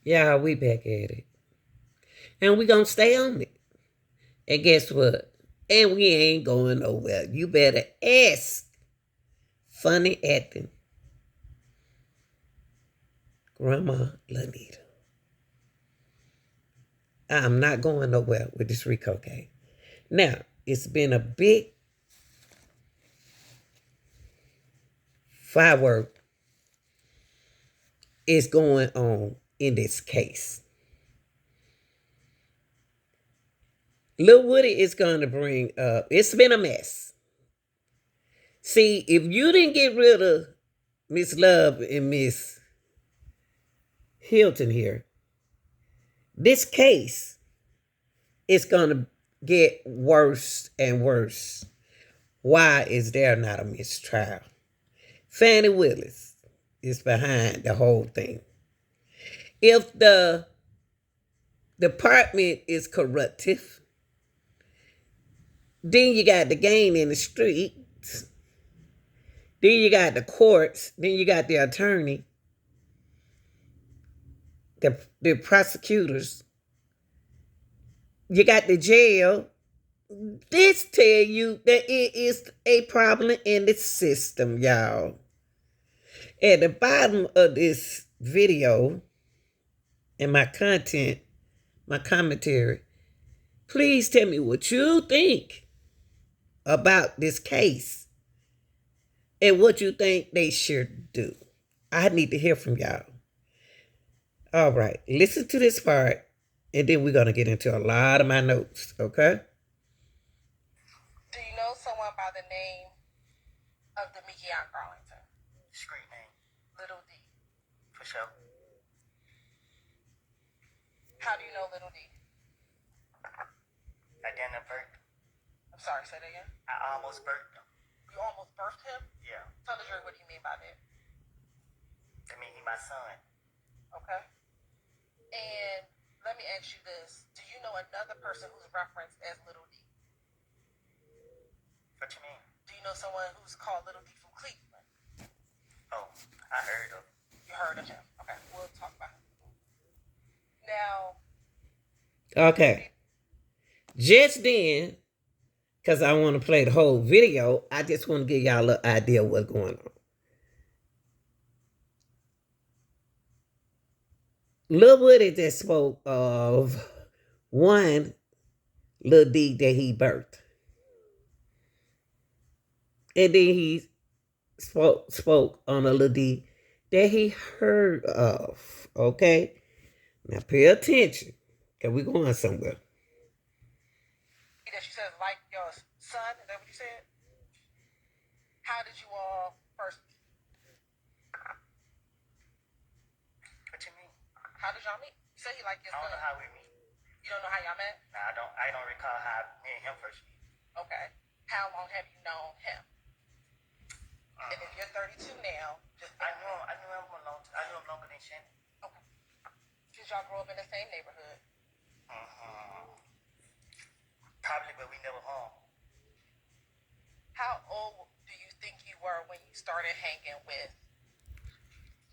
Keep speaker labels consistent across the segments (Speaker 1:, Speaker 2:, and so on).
Speaker 1: Yeah, we back at it. And we gonna stay on it. And guess what? And we ain't going nowhere. You better ask. Funny acting. Grandma Lanita. I'm not going nowhere with this Rico game. Now, it's been a big firework is going on in this case. Lil Woody is going to bring up, it's been a mess. See, if you didn't get rid of Miss Love and Miss Hilton here, this case is going to get worse and worse. Why is there not a mistrial? Fannie Willis is behind the whole thing. If the department is corruptive, then you got the gang in the streets, then you got the courts, then you got the attorney, the prosecutors, you got the jail. This tell you that it is a problem in the system, y'all. At the bottom of this video and my content, my commentary, please tell me what you think about this case and what you think they should do. I need to hear from y'all. All right, listen to this part, and then we're going to get into a lot of my notes, okay?
Speaker 2: Do you know someone by the name of Demikian Garlington?
Speaker 3: Street name.
Speaker 2: Little D.
Speaker 3: For sure.
Speaker 2: How do you know Little D?
Speaker 3: I didn't birth.
Speaker 2: I'm sorry, say that again.
Speaker 3: I almost birthed him.
Speaker 2: You almost birthed him?
Speaker 3: Yeah.
Speaker 2: Tell the jury what you mean by that.
Speaker 3: I mean, he my son.
Speaker 2: Okay. And let me ask you this. Do you know another person who's referenced as Little D?
Speaker 3: What you mean?
Speaker 2: Do you know someone who's called Little D from Cleveland?
Speaker 3: Oh, I heard of.
Speaker 2: You heard of him. Okay, we'll talk about him. Now.
Speaker 1: Okay. Just then, because I want to play the whole video, I just want to give y'all an idea of what's going on. Lil Woody just spoke of one Lil D that he birthed. And then he spoke on a Lil D that he heard of. Okay? Now pay attention, because we're going somewhere.
Speaker 2: That you said like your son, is that what you said? How did you all first meet?
Speaker 3: What you mean?
Speaker 2: How did y'all meet? You said he liked your
Speaker 3: I
Speaker 2: son.
Speaker 3: don't know how we meet.
Speaker 2: You don't know how y'all met?
Speaker 3: Nah, I don't recall how me and him first meet.
Speaker 2: Okay. How long have you known him? And if you're 32 now,
Speaker 3: I knew him longer than Shannon.
Speaker 2: Okay. Because y'all grew up in the same neighborhood.
Speaker 3: Probably, but we never hung.
Speaker 2: How old do you think you were when you started hanging with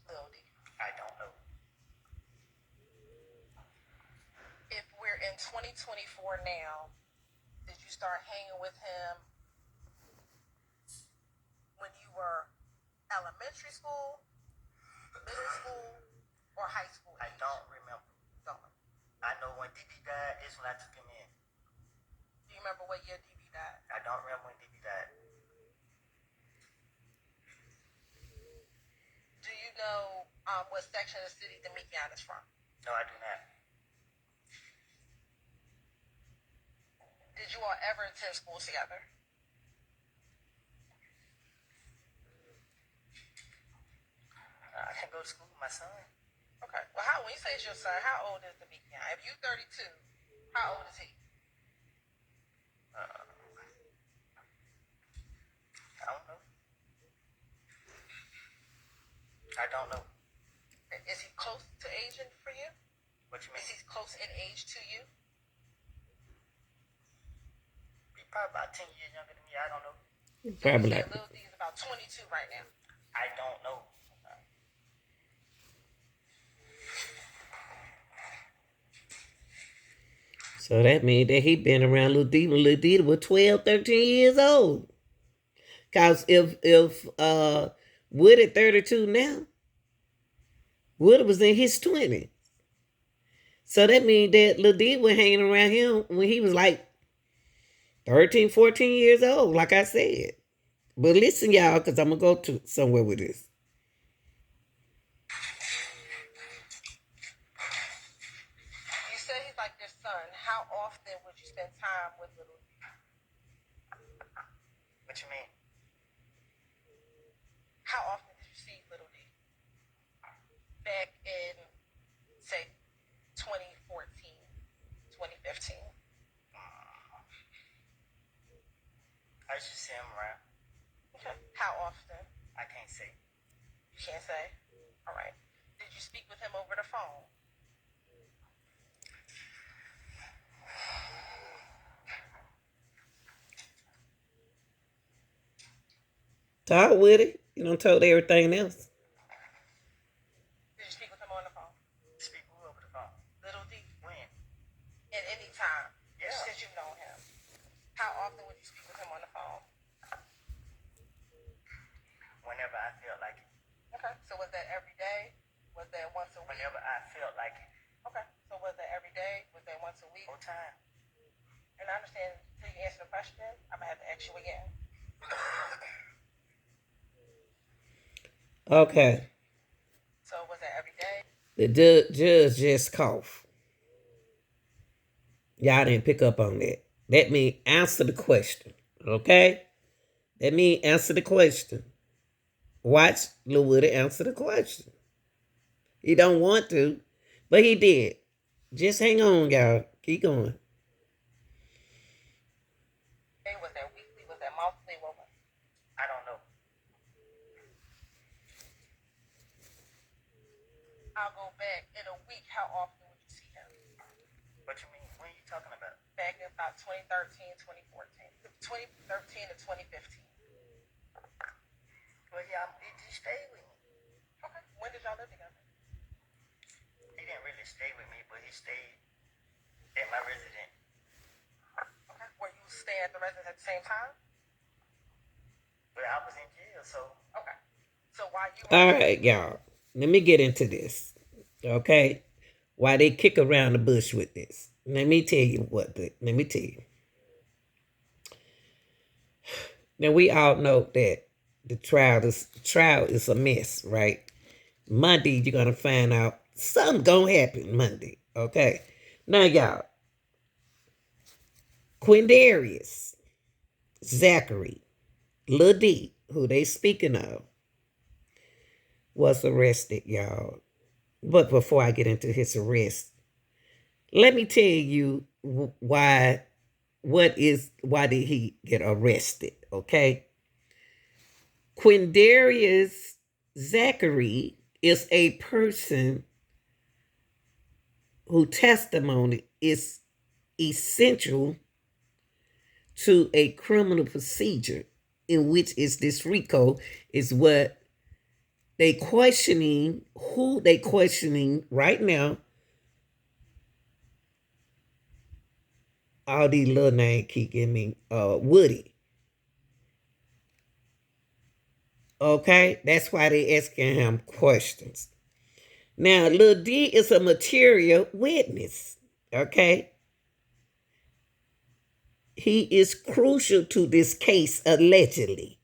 Speaker 2: Lil D?
Speaker 3: I don't know.
Speaker 2: If we're in 2024 now, did you start hanging with him when you were elementary school, middle school, or high school?
Speaker 3: I don't remember.
Speaker 2: Don't.
Speaker 3: I know when DB died is when I took him in.
Speaker 2: Do you remember what year DB died?
Speaker 3: I don't remember when DB died.
Speaker 2: Do you know what section of the city Demikian is from?
Speaker 3: No, I do not.
Speaker 2: Did you all ever attend school together?
Speaker 3: I can go to school with my son.
Speaker 2: Okay. Well, when you say it's your son, how old is Demikian? If you're 32, how old is he?
Speaker 3: I don't know.
Speaker 2: Is he close to aging for you?
Speaker 3: What you mean?
Speaker 2: Is he close in age to you?
Speaker 3: He's probably about 10 years younger than me. I don't know.
Speaker 1: Probably like.
Speaker 2: Lil D is about 22 right now.
Speaker 3: I don't know.
Speaker 1: So that means that he been around Lil D when Lil D was 12, 13 years old. Cause if Woody 32 now, Woody was in his 20s. So that means that Lil D was hanging around him when he was like 13, 14 years old, like I said. But listen, y'all, because I'm going to go to somewhere with this.
Speaker 2: You said he's like your son. How often would you spend time with little D?
Speaker 3: What you mean?
Speaker 2: How often did you see little D? Back in, say, 2014, 2015.
Speaker 3: I used to see him around.
Speaker 2: Okay. How often?
Speaker 3: I can't say.
Speaker 2: You can't say? All right. Did you speak with him over the phone?
Speaker 1: Talk with it. You done told everything else.
Speaker 2: Did you speak with him on the phone?
Speaker 3: Speak who over the phone?
Speaker 2: Little D?
Speaker 3: When?
Speaker 2: At any time
Speaker 3: Yeah.
Speaker 2: since you've known him. How often would you speak with him on the phone?
Speaker 3: Whenever I felt like it.
Speaker 2: Okay. So was that every day? Was that once a week?
Speaker 3: Whenever I felt like it.
Speaker 2: Okay. So was that every day? Was that once a week?
Speaker 3: Whole time.
Speaker 2: And I understand until you answer the question, I'm gonna have to ask you again.
Speaker 1: Okay.
Speaker 2: So was that every day?
Speaker 1: The judge just coughed. Y'all didn't pick up on that. That means answer the question. Okay? That means answer the question. Watch Lil Woody answer the question. He don't want to, but he did. Just hang on, y'all. Keep going.
Speaker 2: Was that weekly? Was that monthly? What was it?
Speaker 3: I don't know.
Speaker 2: I'll go back in a week. How often would you see him?
Speaker 3: What you mean? When are you talking about?
Speaker 2: Back in about 2013, 2014. 2013 to 2015.
Speaker 3: Well, yeah, he stayed with me.
Speaker 2: Okay. When did y'all live together?
Speaker 3: He didn't really stay with me, but he stayed at my residence.
Speaker 2: Okay. Were you staying at the residence at the same time?
Speaker 3: But I was in jail, so.
Speaker 2: Okay. So while you
Speaker 1: All right, y'all. Let me get into this. Okay? Why they kick around the bush with this. Let me tell you. Now we all know that the trial is a mess, right? Monday you're gonna find out something gonna happen Monday. Okay. Now y'all. Quindarrius, Zachary, Lil D, who they speaking of, was arrested, y'all. But before I get into his arrest, let me tell you why did he get arrested, okay? Quindarrius Zachary is a person whose testimony is essential to a criminal procedure, in which is this RICO, is what who they questioning right now. All these little names keep giving me Woody. Okay, that's why they asking him questions. Now, Lil D is a material witness. Okay, he is crucial to this case allegedly,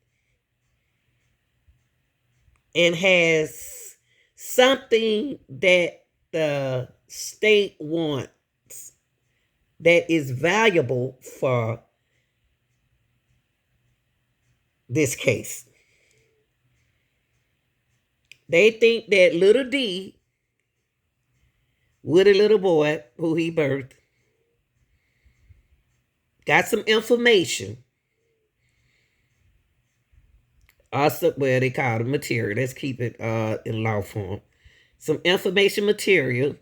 Speaker 1: and has something that the state wants that is valuable for this case. They think that little D, Woody little boy who he birthed, got some information. Also, well, they call it material. Let's keep it in law form. Some information material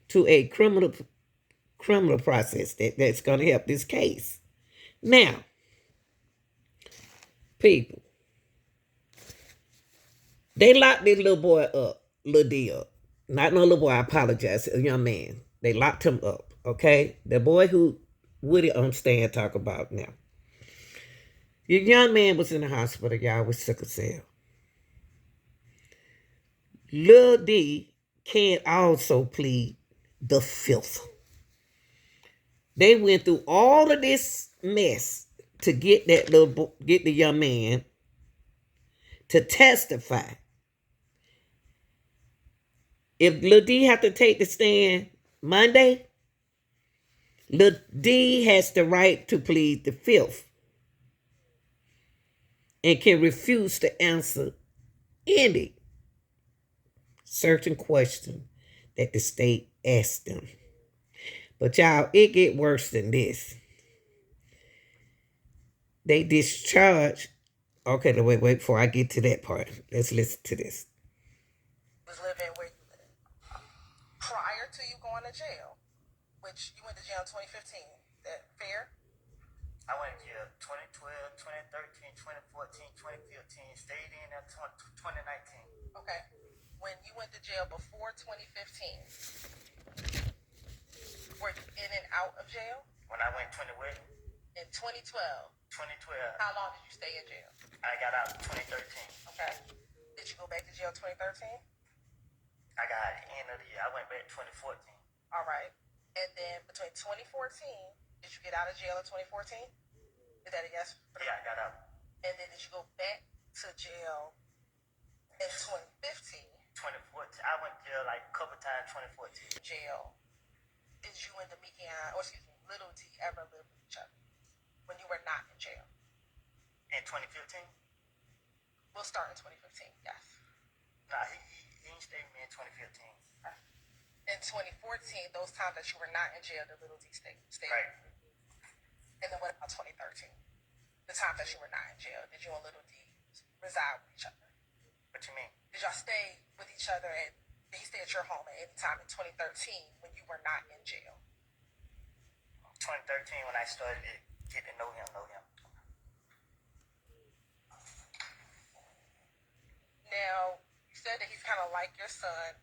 Speaker 1: to a criminal process that's going to help this case. Now, people, they locked this little boy up, Lil D up. Not no little boy, I apologize, a young man. They locked him up, Okay? The boy who Woody on stand talk about now. Your young man was in the hospital, y'all, with sickle cell. Lil D can also plead the fifth. They went through all of this mess to get get the young man to testify. If Lil D have to take the stand Monday, Lil D has the right to plead the fifth and can refuse to answer any certain question that the state asked them. But y'all, it get worse than this. They discharged. Okay, wait before I get to that part. Let's listen to this.
Speaker 2: Was living where you live prior to you going to jail, which you went to jail in 2015. Is that fair?
Speaker 3: I went to jail 2012, 2013, 2014, 2015, stayed in until 2019.
Speaker 2: Okay. When you went to jail before 2015, were you in and out of jail?
Speaker 3: When I went 20 what?
Speaker 2: In 2012.
Speaker 3: 2012.
Speaker 2: How long did you stay in jail?
Speaker 3: I got out in 2013.
Speaker 2: Okay. Did you go back to jail 2013?
Speaker 3: I got at the end of the year. I went back 2014.
Speaker 2: All right. And then between 2014, did you get out of jail in 2014? Is that a yes?
Speaker 3: Yeah, I got out.
Speaker 2: And then did you go back to jail in 2015?
Speaker 3: 2014. I went to jail like a couple times 2014.
Speaker 2: Jail. Did you and Demikian, or excuse me, Little D ever live with each other when you were not in jail?
Speaker 3: In 2015?
Speaker 2: We'll start in 2015, yes.
Speaker 3: Nah, he didn't stay with me in 2015.
Speaker 2: In 2014, those times that you were not in jail, the Little D stayed.
Speaker 3: Right.
Speaker 2: And then what about 2013? The times that you were not in jail, did you and Little D reside with each other?
Speaker 3: What you mean?
Speaker 2: Did y'all stay with each other and did he stay at your home at any time in 2013 when you were not in jail?
Speaker 3: 2013 when I started to get to know him.
Speaker 2: Now, you said that he's kind of like your son.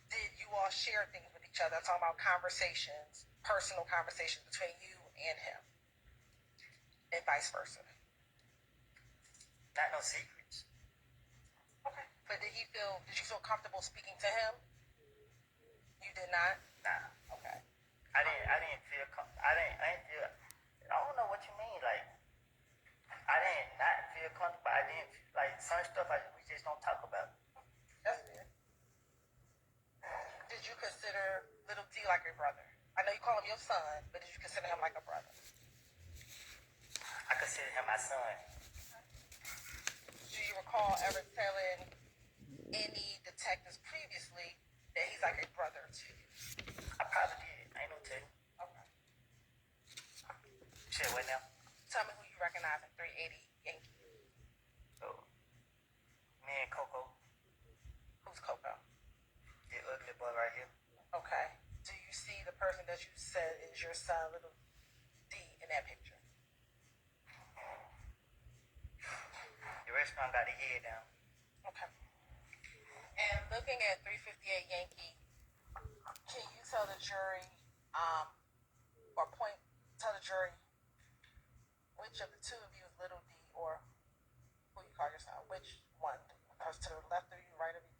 Speaker 2: Did you all share things with each other? I'm talking about conversations, personal conversations between you and him, and vice versa.
Speaker 3: Not no secrets.
Speaker 2: Okay. But did you feel comfortable speaking to him? You did not?
Speaker 3: Nah.
Speaker 2: Okay.
Speaker 3: I didn't feel I don't know what you mean. Like, I didn't not feel comfortable. I didn't, like, some stuff we just don't talk about.
Speaker 2: That's good. Did you consider Little D like your brother? I know you call him your son, but did you consider him like a brother?
Speaker 3: I consider him my son.
Speaker 2: Do you recall ever telling any detectives previously that he's like a brother to you?
Speaker 3: I probably did. I ain't no tell you.
Speaker 2: Okay.
Speaker 3: Shit, what now?
Speaker 2: Tell me who you recognize in 380 Yankee.
Speaker 3: So, me and Coco,
Speaker 2: Who's Coco?
Speaker 3: the ugly boy right here.
Speaker 2: Okay. Do you see the person that you said is your son, Little D, in that picture?
Speaker 3: The restaurant got the head down.
Speaker 2: Okay. And looking at 358 Yankee, can you tell the jury, tell the jury which of the two of you is Little D, or who you call your son? Which one? To the left of you, right of you?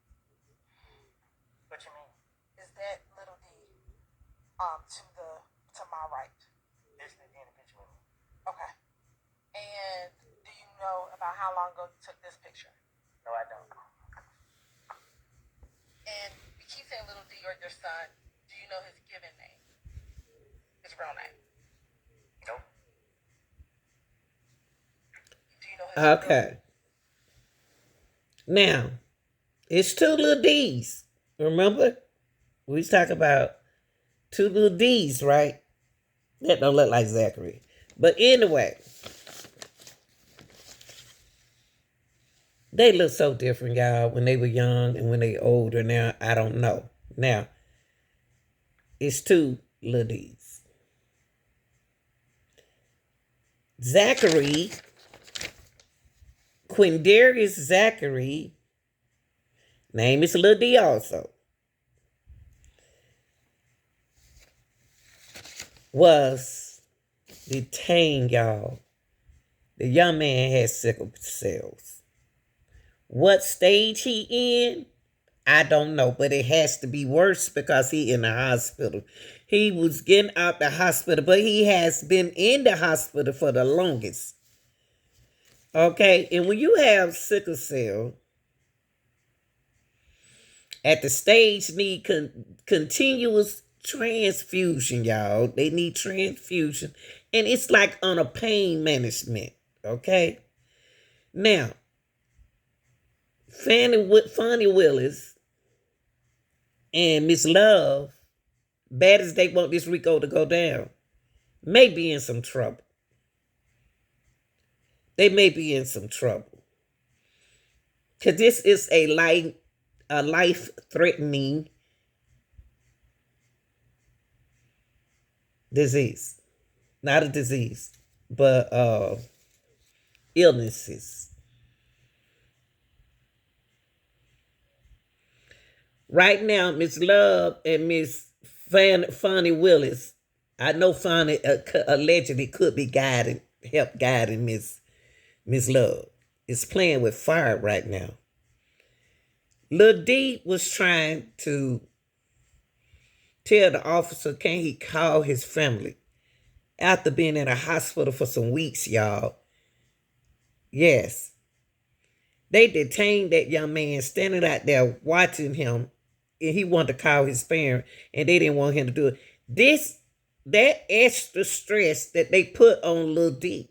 Speaker 3: What you mean?
Speaker 2: Is that Little D to my right?
Speaker 3: This nigga in the picture with me.
Speaker 2: Okay. And do you know about how long ago you took this picture?
Speaker 3: No, I don't.
Speaker 2: And you keep saying Little D or your son. Do you know his given name? His real name?
Speaker 3: Nope.
Speaker 2: Do you know his
Speaker 1: Okay. Now, it's two little D's. Remember? We was talking about two little D's, right? That don't look like Zachary. But anyway, they look so different, y'all, when they were young and when they older now. I don't know. Now, it's two little D's. Zachary, Quindarrius Zachary, name is Lil D also. was detained, y'all. The young man had sickle cells. What stage he in? I don't know, but it has to be worse because he in the hospital. He was getting out the hospital, but he has been in the hospital for the longest. Okay, and when you have sickle cell, at the stage need continuous transfusion, y'all. They need transfusion, and it's like on a pain management. Okay, now Fannie Willis and Miss Love, bad as they want this Rico to go down, may be in some trouble. They may be in some trouble because this is a life threatening disease, not a disease, but illnesses. Right now, Miss Love and Miss Fannie Willis, I know Fannie allegedly could be help guiding Miss Love. Is playing with fire right now. Lil D was trying to tell the officer, can he call his family after being in a hospital for some weeks, y'all. Yes. They detained that young man standing out there watching him, and he wanted to call his parent, and they didn't want him to do it. That extra stress that they put on Lil D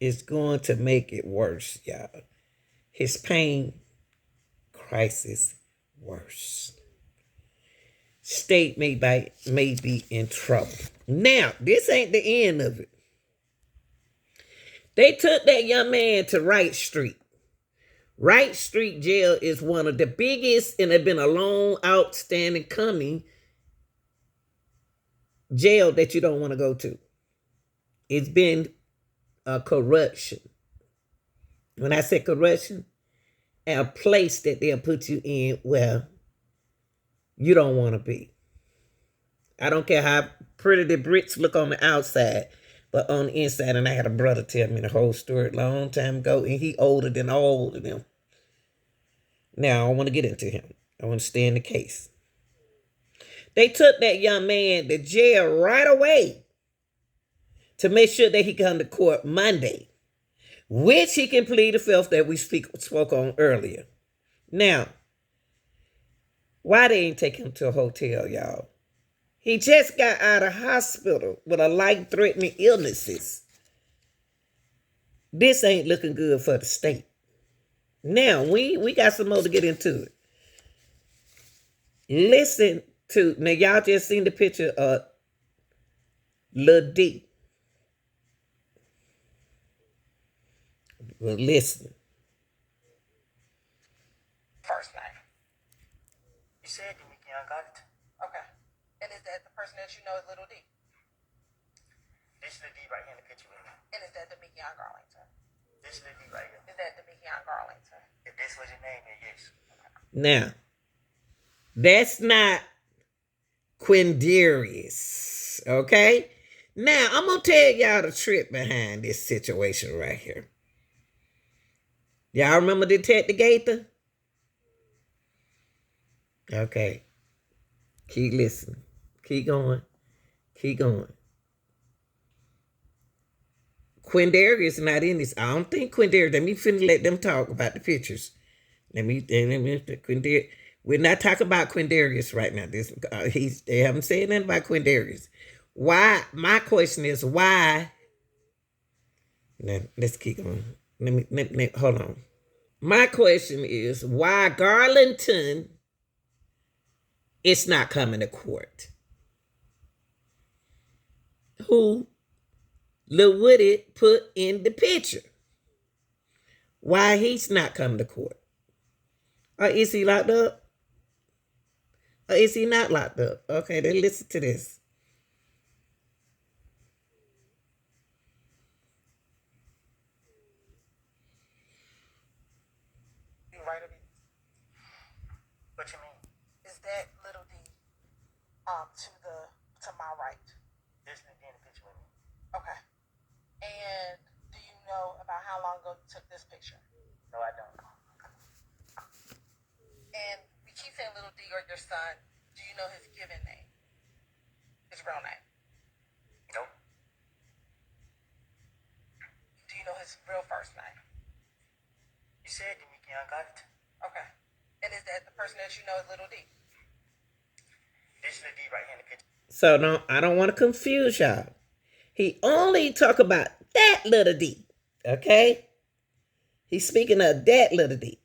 Speaker 1: is going to make it worse, y'all. His pain crisis worse. State may be in trouble. Now, this ain't the end of it. They took that young man to Wright Street. Wright Street Jail is one of the biggest, and it's been a long, outstanding coming jail that you don't want to go to. It's been a corruption. When I say corruption, a place that they'll put you in where you don't want to be. I don't care how pretty the bricks look on the outside, but on the inside, and I had a brother tell me the whole story a long time ago, and he older than all of them. Now, I don't want to get into him. I want to stay in the case. They took that young man to jail right away to make sure that he come to court Monday, which he can plead the fifth that we spoke on earlier. Now, why they ain't take him to a hotel, y'all? He just got out of hospital with a life-threatening illnesses. This ain't looking good for the state. Now, we got some more to get into it. Listen to, now y'all just seen the picture of Lil D. Well, listen.
Speaker 2: First name.
Speaker 3: You said Demikian got it.
Speaker 2: Okay. And is that the person that you know is Little D?
Speaker 3: This is the D right here in the picture with me.
Speaker 2: And is that Demikian Garlington?
Speaker 3: This is the D right here.
Speaker 2: Is that Demikian Garlington?
Speaker 3: If this was your name, then yes.
Speaker 1: Now, that's not Quindarrius, okay? Now, I'm going to tell y'all the trick behind this situation right here. Y'all remember Detective Gaither? Okay. Keep listening. Keep going. Keep going. Quindarrius not in this. I don't think Quindarrius. Let me let them talk about the pictures. Quindarrius. We're not talking about Quindarrius right now. They haven't said nothing about Quindarrius. Why? My question is why. Now, let's keep going. Let me hold on. My question is why Garlington is not coming to court. Who Lil Woody put in the picture? Why he's not coming to court? Or is he locked up? Or is he not locked up? Okay, then listen to this.
Speaker 2: You right of it.
Speaker 3: What you mean?
Speaker 2: Is that Little D who took this picture?
Speaker 3: No, I don't.
Speaker 2: And we keep saying little D or your son. Do you know his given name? His real name?
Speaker 3: Nope.
Speaker 2: Do you know his real first name?
Speaker 3: You said Demikian got it.
Speaker 2: Okay. And is that the person that you know is little D?
Speaker 3: This little D right here in the picture.
Speaker 1: So no, I don't want to confuse y'all. He only talk about that little D. Okay? He's speaking of that little D.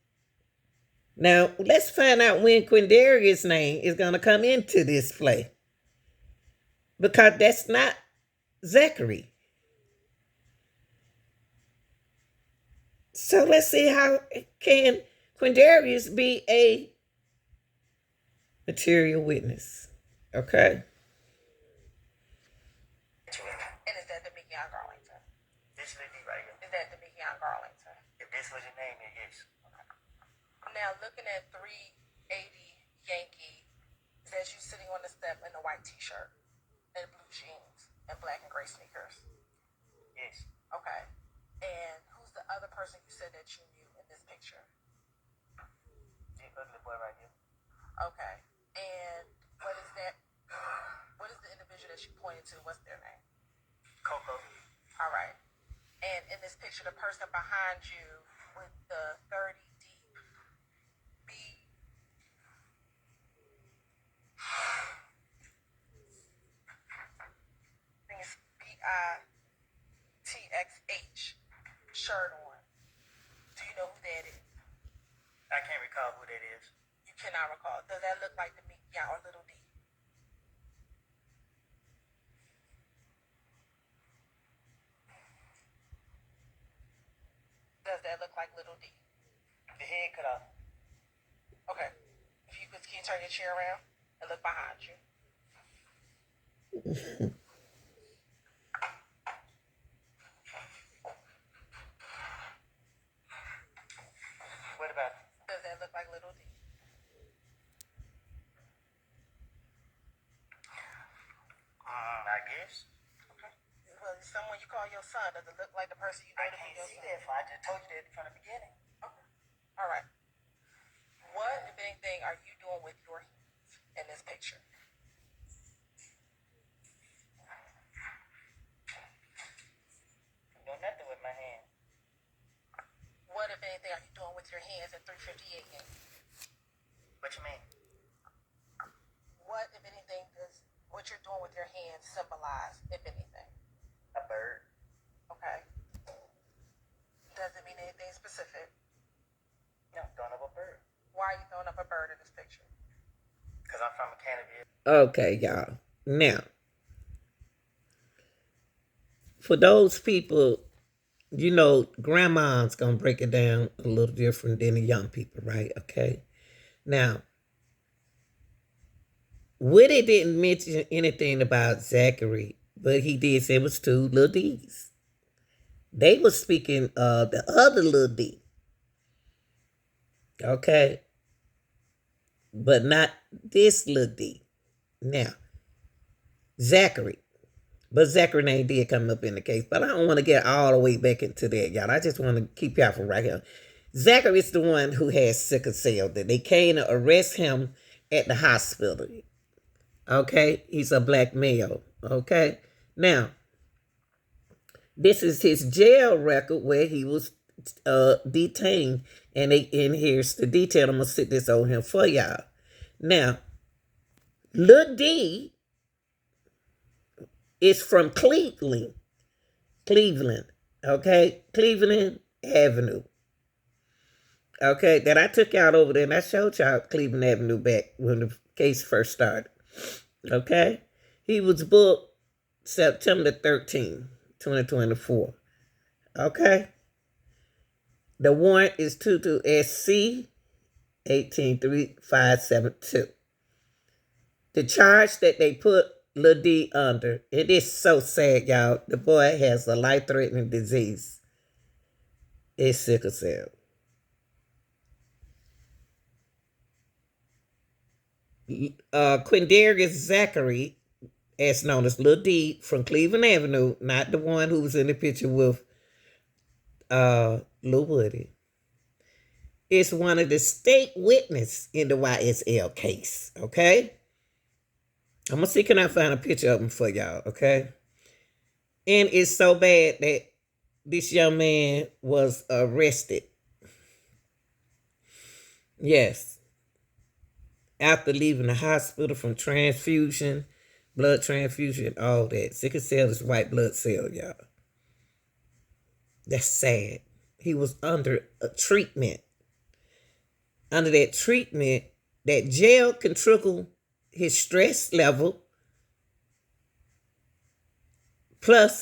Speaker 1: Now, let's find out when Quindarrius' name is going to come into this play. Because that's not Zachary. So let's see how can Quindarrius be a material witness. Okay?
Speaker 2: And is that Demikian Garlington?
Speaker 3: This little D right here.
Speaker 2: Is that Demikian Garlington?
Speaker 3: If this was your name, it is.
Speaker 2: Now, looking at 380 Yankee, there's you sitting on the step in a white t-shirt and blue jeans and black and gray sneakers.
Speaker 3: Yes.
Speaker 2: Okay. And who's the other person you said that you knew in this picture?
Speaker 3: The ugly boy right here.
Speaker 2: Okay. And what is that? What is the individual that you pointed to? What's their name?
Speaker 3: Coco.
Speaker 2: All right. And in this picture, the person behind you with the 30 deep B. I think it's BITXH shirt on. Do you know who that is?
Speaker 3: I can't recall who that is.
Speaker 2: You cannot recall. Does that look like the Demikian or Little D? Does that look like Little D?
Speaker 3: The head cut off.
Speaker 2: Okay. If you could, can you turn your chair around and look behind you?
Speaker 3: What about it?
Speaker 2: Does that look like Little D?
Speaker 3: I guess.
Speaker 2: Okay. Well, is someone you call your son, does it look like the person you know
Speaker 3: I
Speaker 2: to be
Speaker 3: can't
Speaker 2: your
Speaker 3: see
Speaker 2: son?
Speaker 3: that. I just told you that from the beginning.
Speaker 2: Okay. All right. What, if anything, are you doing with your hands in this picture?
Speaker 3: I'm doing nothing with my hand.
Speaker 2: What, if anything, are you doing with your hands at 358 Yankee?
Speaker 3: What you mean?
Speaker 2: What, if anything, does what you're doing with your hands symbolize, if anything?
Speaker 3: A bird.
Speaker 2: Okay. Does it mean anything specific?
Speaker 3: No, throwing up a bird.
Speaker 2: Why are you throwing up a bird in this picture?
Speaker 3: Because I'm from a Canada.
Speaker 1: Okay, y'all. Now, for those people, you know, grandma's going to break it down a little different than the young people, right? Okay. Now, Woody didn't mention anything about Zachary, but he did say it was two little D's. They were speaking of the other little D. Okay. But not this little D. Now, Zachary. But Zachary name did come up in the case. But I don't want to get all the way back into that, y'all. I just want to keep y'all from right here. Zachary is the one who has sickle cell. That they came to arrest him at the hospital. Okay? He's a black male. Okay? Now, this is his jail record where he was detained. And here's the detail. I'm going to sit this on him for y'all. Now, Lil D is from Cleveland. Okay? Cleveland Avenue. Okay? That I took y'all over there and I showed y'all Cleveland Avenue back when the case first started. Okay? He was booked September 13, 2024. Okay? The warrant is 22SC 183572. The charge that they put Lil D under, it is so sad, y'all. The boy has a life-threatening disease. It's sickle cell. Quindarrius Zachary, as known as Lil D from Cleveland Avenue, not the one who was in the picture with Lou Woody, is one of the state witness in the YSL case, okay? I'm gonna see can I find a picture of him for y'all, okay? And it's so bad that this young man was arrested. Yes. After leaving the hospital from transfusion, blood transfusion, all that. Sickle cell is white blood cell, y'all. That's sad. He was under a treatment. Under that treatment, that gel can trickle his stress level. Plus,